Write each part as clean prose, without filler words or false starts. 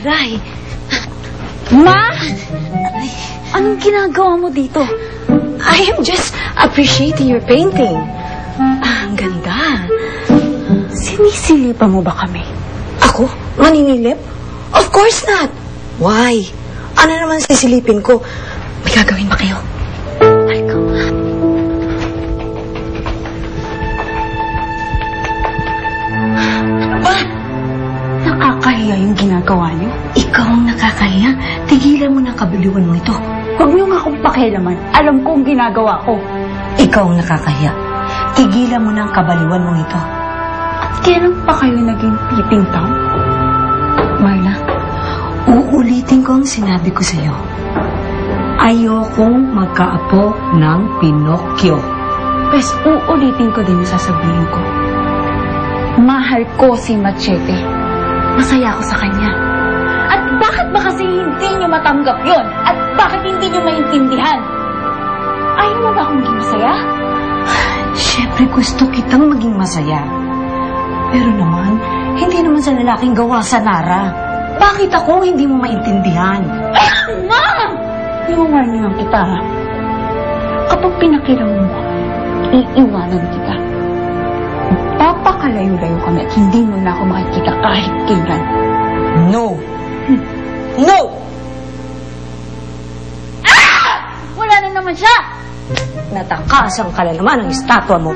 Aray! Ma! Anong ginagawa mo dito? I am just appreciating your painting. Ang ganda. Sinisilipan mo ba kami? Ako? Maninilip? Of course not. Why? Ano naman sisilipin ko? May gagawin ba kayo? Ikaw nga. Ano ba? Nakakahiya yung ginagawa niyo. Ikaw ang nakakahiya. Tigilan mo na kabaliwan mo ito. Huwag niyo nga akong pakialaman. Alam ko ang ginagawa ko. Ikaw ang nakakahiya. Tigilan mo na ang kabaliwan mong ito. At kailan pa kayo naging peeping tom? Marla, uulitin ko ang sinabi ko sa'yo. Ayokong magkaapo ng Pinocchio. Pes, uulitin ko din yung sasabihin ko. Mahal ko si Machete. Masaya ako sa kanya. At bakit ba kasi hindi niyo matanggap yon? At bakit hindi niyo maintindihan? Ayaw mo ba akong maging masaya? Siyempre gusto kitang maging masaya. Pero naman, hindi naman sa lalaking gawa sa Nara. Bakit ako hindi mo maintindihan? Ma'am! Iwawarningan kita, ha? Kapag pinakiram mo, iiwanan kita. Papakalayo-layo kami at hindi mo na ako makikita kahit kailan. No! No! Ah! Wala na naman siya! Natakasan ka na naman ang estatwa mo.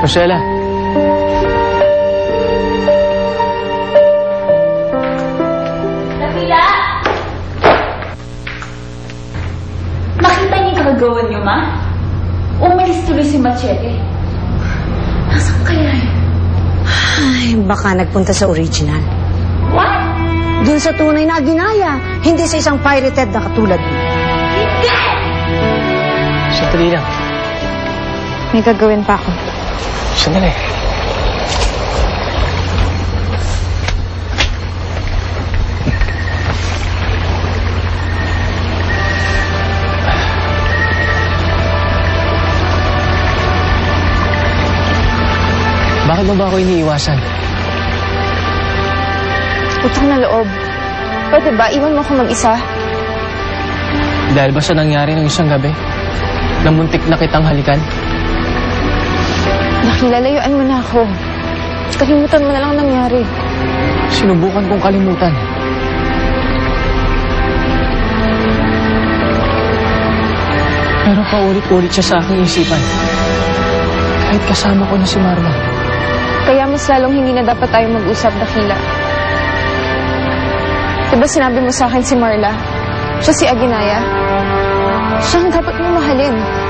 Rosella. Dakila! Nakita niyo yung kagagawan niyo, ma? Umalis tuloy si Machete. Nasaan kaya yun? Ay, baka nagpunta sa original. What? Dun sa tunay na ginaya, hindi sa isang pirated na katulad mo. Hindi! Sandali lang. May gagawin pa ako. Sandali. Bakit mo ba ako iniiwasan? Utang na loob. Pwede ba? Iwan mo ako mag-isa? Dahil ba sa nangyari ng isang gabi? Namuntik na kitang halikan? Nakilalayuan mo na ako. Kalimutan mo na lang ang nangyari. Sinubukan kong kalimutan. Pero paulit-ulit siya sa aking isipan. Kahit kasama ko na si Marla. Kaya mas lalong hindi na dapat tayo mag-usap, Dakila. Diba sinabi mo sa akin si Marla? Siya si Aguinaya? Siya ang dapat mo mahalin.